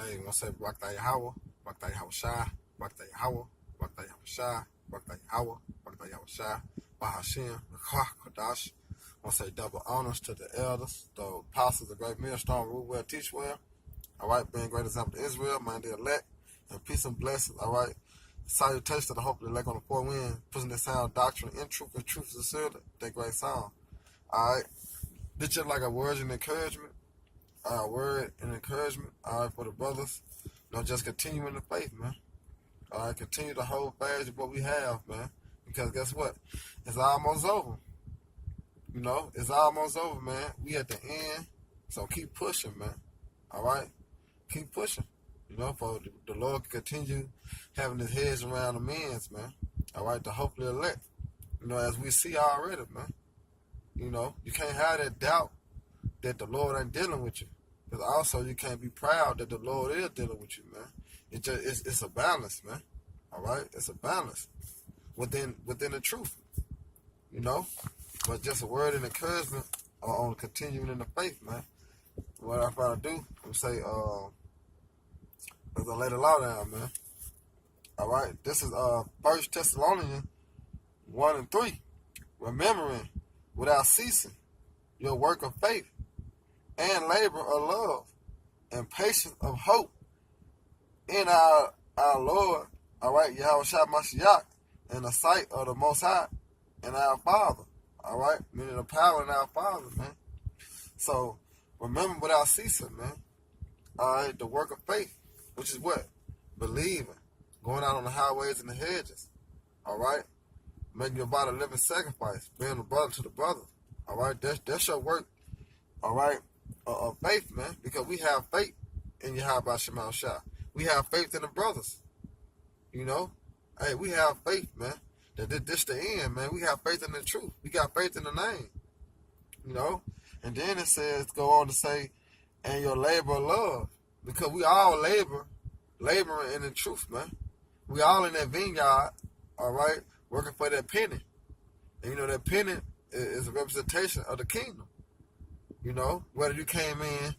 Hey, want to say Barakatah Yahweh, Barakatah Yahweh Shai, Barakatah Yahweh, Barakatah Yahweh Shai, Barakatah Yahweh, Barakatah Yahweh Shai, Bahashim, Rakah, Kodash. Want to say double honors to the elders, the apostles, the great millstone, rule well, teach well. All right, being great example to Israel, mind the elect, and peace and blessings. All right, salutation to the hope of the elect on the four winds, pushing their sound doctrine in truth and truth sincerely. That great song. All right, this just like a word and encouragement. Word and encouragement. All right, for the brothers. Just continue in the faith, man. All right, continue to hold fast to what we have, man. Because guess what? It's almost over. It's almost over, man. We at the end, so keep pushing, man. All right, keep pushing. For the Lord to continue having his heads around the men's, man. All right, to hopefully elect. As we see already, man. You can't have that doubt that the Lord ain't dealing with you. Because also you can't be proud that the Lord is dealing with you, man. It's a balance, man. All right, it's a balance within the truth, But just a word of encouragement on continuing in the faith, man. What I try to do is say, as I lay the law down, man. All right, this is 1 Thessalonians 1:3. Remembering without ceasing your work of faith and labor of love and patience of hope in our Lord, all right, Yahweh Shai Mashiach, in the sight of the Most High and our Father, all right, meaning the power in our Father, man. So remember without ceasing, man, all right, the work of faith, which is what? Believing, going out on the highways and the hedges, all right, making your body a living sacrifice, being a brother to the brother, all right, that's your work, all right, of faith, man, because we have faith in Yahweh Shema Shah. We have faith in the brothers, Hey, we have faith, man, that this the end, man. We have faith in the truth. We got faith in the name, And then it says, go on to say, and your labor of love, because we all laboring in the truth, man. We all in that vineyard, all right, working for that penny. And that penny is a representation of the kingdom. Whether you came in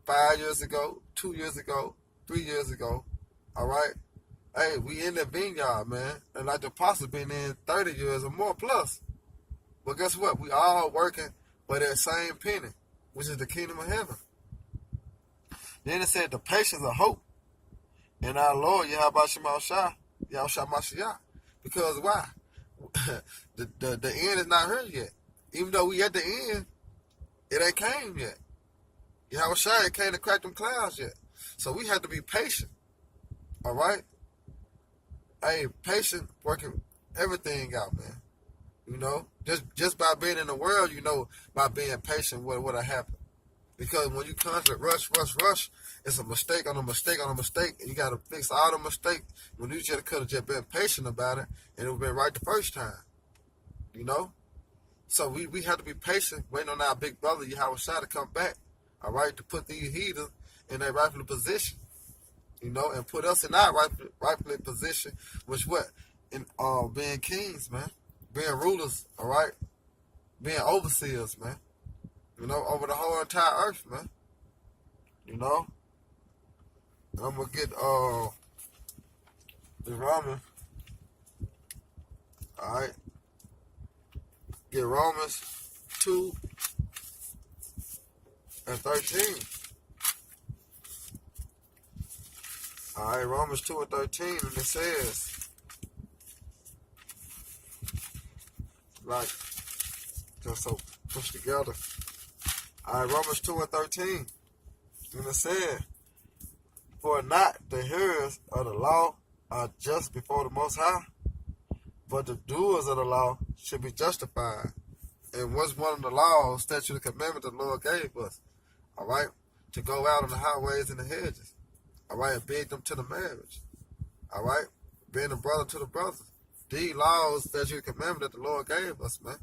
5 years ago, 2 years ago, 3 years ago, all right? Hey, we in that vineyard, man. And like the apostle been in 30 years or more plus. But guess what? We all working for that same penny, which is the kingdom of heaven. Then it said the patience of hope in our Lord, Yahweh Shema Shah, Yahweh Shah Mashiach. Because why? the end is not here yet. Even though we at the end, it ain't came yet. Yahweh Shai ain't came to crack them clouds yet. So we have to be patient. All right? Hey, patient, working everything out, man. Just by being in the world, by being patient, what'll happen. Because when you constantly rush, it's a mistake on a mistake on a mistake, and you got to fix all the mistakes when you just could have just been patient about it, and it would have been right the first time. So we have to be patient, waiting on our big brother, Yahweh Shai, to come back, all right, to put these heathens in their rightful position, and put us in our rightful position, which what? In being kings, man, being rulers, all right, being overseers, man, over the whole entire earth, man, And I'm going to get the Romans, all right, get Romans 2:13. All right, Romans 2:13, and it says, like, just so pushed together. All right, Romans 2:13, and it says, for not the hearers of the law are just before the Most High, but the doers of the law should be justified. And what's one of the laws, statute, and commandment the Lord gave us, all right, to go out on the highways and the hedges, all right, and bid them to the marriage, all right, being a brother to the brothers. These laws, statute, and commandment that the Lord gave us, man,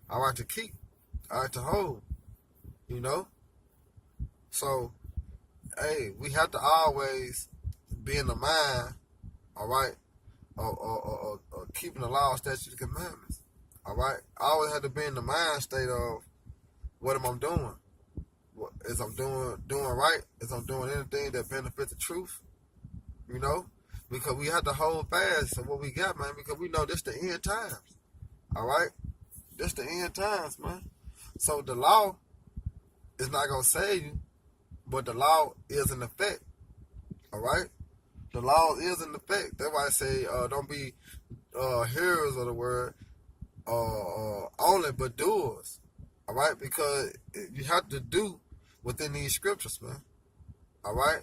all right, to keep, all right, to hold, So, hey, we have to always be in the mind, all right, or keeping the law, statutes, and commandments. All right, I always have to be in the mind state of what am I doing? As I'm doing right, as I'm doing anything that benefits the truth, you know, because we have to hold fast to what we got, man, because we know this the end times. All right? This the end times, man. So the law is not gonna save you, but the law is in effect. All right? The law is in effect. That's why I say don't be hearers of the word only, but doers. All right? Because you have to do within these scriptures, man. All right?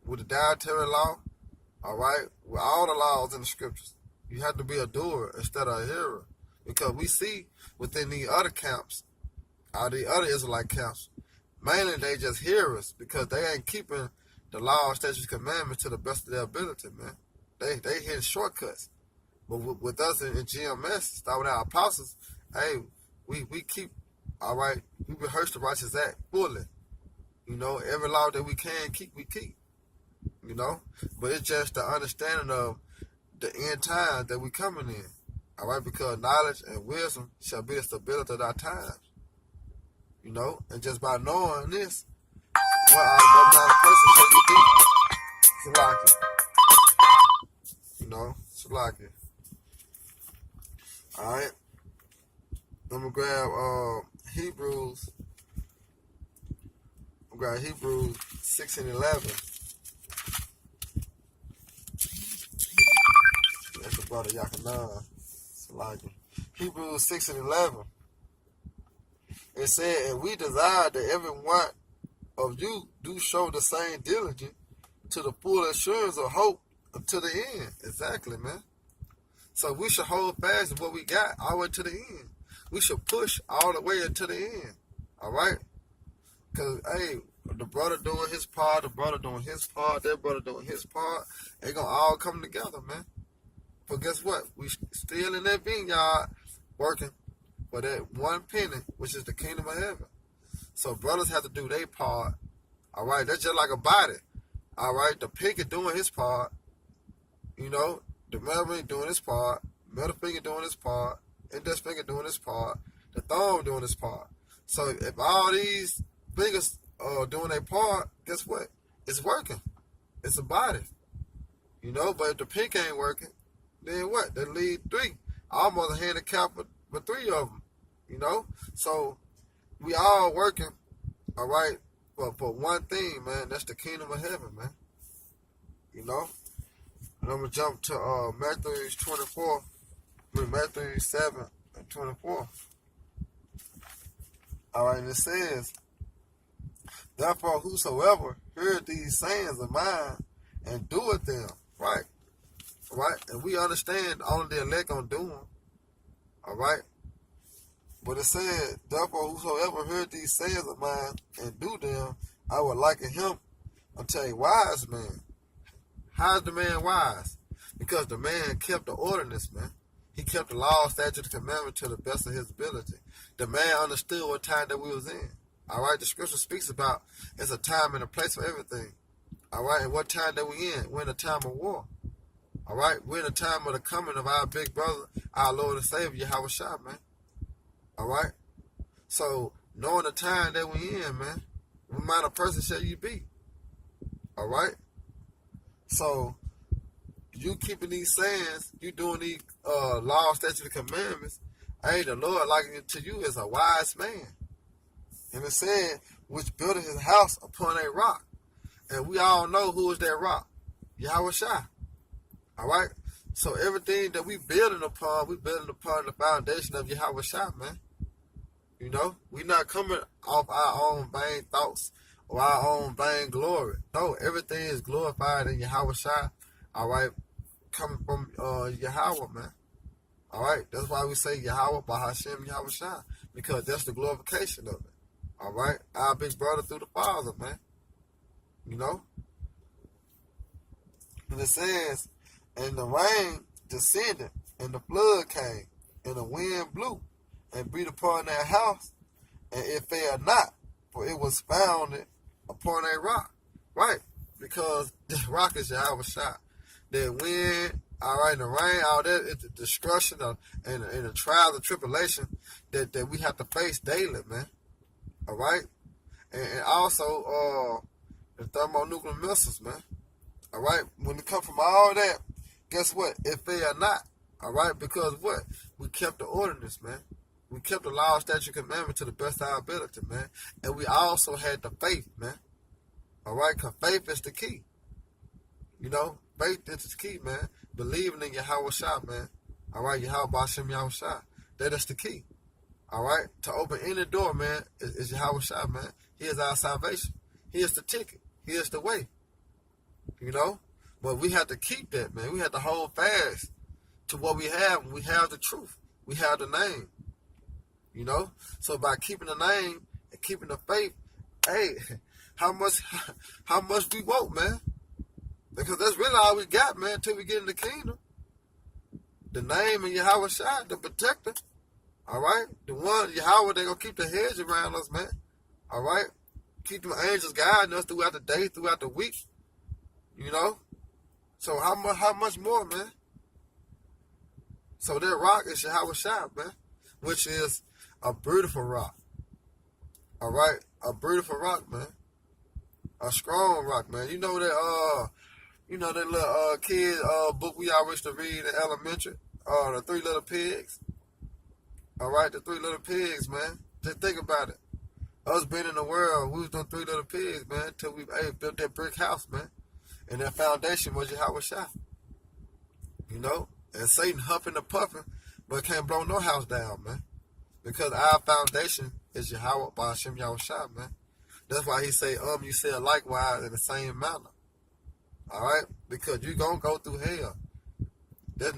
With the dietary law, all right? With all the laws in the scriptures, you have to be a doer instead of a hearer. Because we see within the other camps, the other Israelite camps, mainly they just hearers because they ain't keeping the law, statutes, commandments to the best of their ability, man. They hitting shortcuts. But with us in GMS, start with our apostles, hey, we keep, all right, we rehearse the righteous act fully. You know, every law that we can keep, we keep. You know? But it's just the understanding of the end time that we coming in. All right? Because knowledge and wisdom shall be the stability of our times. You know? And just by knowing this, what kind of person shall you be? Salaki. You know? Salaki. All right? I'm going to grab Hebrews. I'm going to grab Hebrews 6 and 11. That's the brother Yakanan. Salaki. Hebrews 6 and 11. It said, and we desire that every one of you do show the same diligence to the full assurance of hope to the end. Exactly, man. So we should hold fast to what we got all the way to the end. We should push all the way to the end. All right? Because, hey, the brother doing his part, the brother doing his part, that brother doing his part, they going to all come together, man. But guess what? We still in that vineyard working for that one penny, which is the kingdom of heaven. So brothers have to do their part. All right? That's just like a body. All right? The pig is doing his part. You know? The middle finger doing his part. Middle finger doing his part. Index finger doing his part. The thumb doing his part. So if all these fingers are doing their part, guess what? It's working. It's a body. You know? But if the pink ain't working, then what? They lead three. Almost a handicap for three of them. You know? So we all working, all right, for one thing, man. That's the kingdom of heaven, man. You know? And I'm going to jump to Matthew 24. Matthew 7 and 24. All right, and it says, therefore, whosoever heard these sayings of mine and doeth them, right? Right? And we understand only the elect gonna do them. All right? But it said, therefore, whosoever heard these sayings of mine and do them, I would liken him unto a wise man. How is the man wise? Because the man kept the ordinance, man. He kept the law, statute, and commandment to the best of his ability. The man understood what time that we was in. All right? The scripture speaks about it's a time and a place for everything. All right? And what time that we in? We're in a time of war. All right? We're in a time of the coming of our big brother, our Lord and Savior, Yahweh Shah, man. All right? So, knowing the time that we in, man, what kind of person shall you be? All right? So, you keeping these sayings, you doing these law, statutes, and commandments, hey, the Lord likened it to you as a wise man. And it said, which built his house upon a rock. And we all know who is that rock. Yahweh Shah. All right? So everything that we building upon the foundation of Yahweh Shah, man. You know? We not coming off our own vain thoughts or our own vain glory. No, everything is glorified in Yahweh Shah. All right? Coming from Yahweh, man. All right? That's why we say Yahweh, Bahashem, Yahweh Shah. Because that's the glorification of it. All right? Our big brother through the Father, man. You know? And it says, and the rain descended, and the flood came, and the wind blew, and beat upon that house, and it fell not, for it was founded upon a rock. Right? Because the rock is Yahweh Shah. The wind, all right, the rain, all that, it's the destruction of, and the trials and tribulation that we have to face daily, man. All right? And also the thermonuclear missiles, man. All right, when it comes from all that, guess what? It failed not. All right, because what? We kept the ordinance, man. We kept the law, statute, commandment to the best of our ability, man. And we also had the faith, man. All right, because faith is the key. You know, faith is the key, man. Believing in Yahweh Shah, man. All right, Yahweh Bashem Yahweh Shah. That is the key. All right, to open any door, man, is Yahweh Shah, man. He is our salvation. He is the ticket. He is the way. You know, but we have to keep that, man. We have to hold fast to what we have. We have the truth. We have the name. You know, so by keeping the name and keeping the faith, hey, how much we want, man? Because that's really all we got, man, until we get in the kingdom. The name of Yahweh Shai, the protector. All right, the one Yahweh, they gonna keep the hedge around us, man. All right, keep them angels guiding us throughout the day, throughout the week. You know, so how much more, man? So that rock is Yahweh Shai, man, which is a beautiful rock. All right, a beautiful rock, man. A strong rock, man. You know that little kid book we always used to read in elementary, the Three Little Pigs. All right, the Three Little Pigs, man. Just think about it. Us being in the world, we was them Three Little Pigs, man, until we built that brick house, man. And that foundation was Yahweh Shai. You know? And Satan huffing and puffing, but can't blow no house down, man. Because our foundation is Yahweh Bashem Yahweh Shai, man. That's why he say, you said likewise in the same manner. All right? Because you going to go through hell. That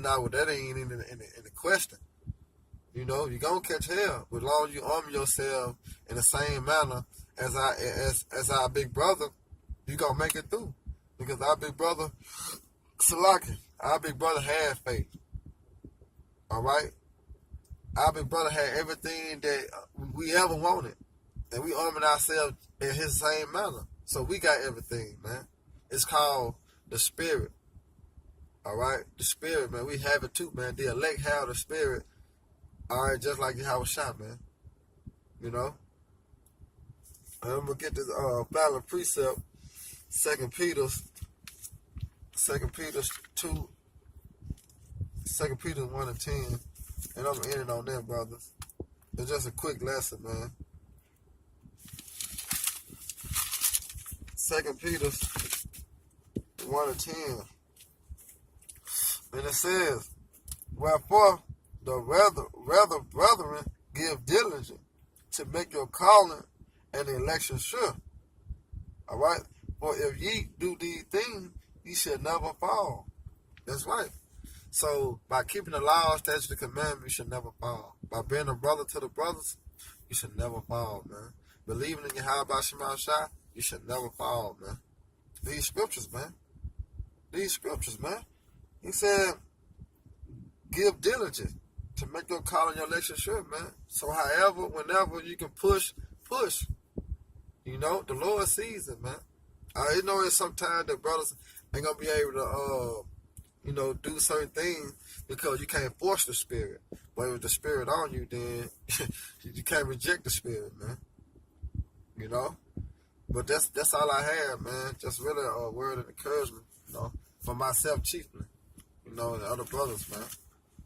ain't in the question. You know, you're going to catch hell. But as long as you arm yourself in the same manner as our big brother, you're going to make it through. Because our big brother, Salaki, our big brother had faith. All right? Our big brother had everything that we ever wanted. And we arming ourselves in his same manner. So we got everything, man. It's called the spirit. All right? The spirit, man. We have it too, man. The elect have the spirit. All right? Just like Yahweh Shai, man. You know? And I'm going to get this final precept. 2 Peter 2, 2 Peter 1 and 10. And I'm going to end it on that, brothers. It's just a quick lesson, man. 2 Peter 1 and 10. And it says, wherefore the rather brethren, give diligence to make your calling and election sure. All right? For if ye do these things, ye shall never fall. That's right. So by keeping the law, statutes, and commandments, you should never fall. By being a brother to the brothers, you should never fall, man. Believing in Yahweh Bashem Yahweh Shai, you should never fall, man. These scriptures, man. He said, give diligence to make your call and your election sure, man. So however, whenever you can push. You know, the Lord sees it, man. I know it's sometimes that brothers ain't gonna be able to, do certain things because you can't force the spirit. But with the spirit on you, then you can't reject the spirit, man. You know? But that's all I have, man. Just really a word of encouragement, for myself chiefly, and other brothers, man.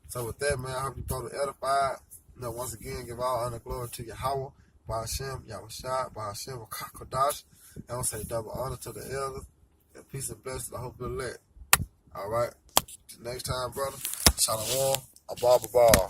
So with that, man, I hope you brothers edified. Once again, give all honor and glory to Yahweh, Ba'ashem, Yahweh Shai, Ba'ashem, Kodash. And I'll say double honor to the elders, and peace and blessings. I hope you're elect. All right. Till next time, brother. Shalom. Abba.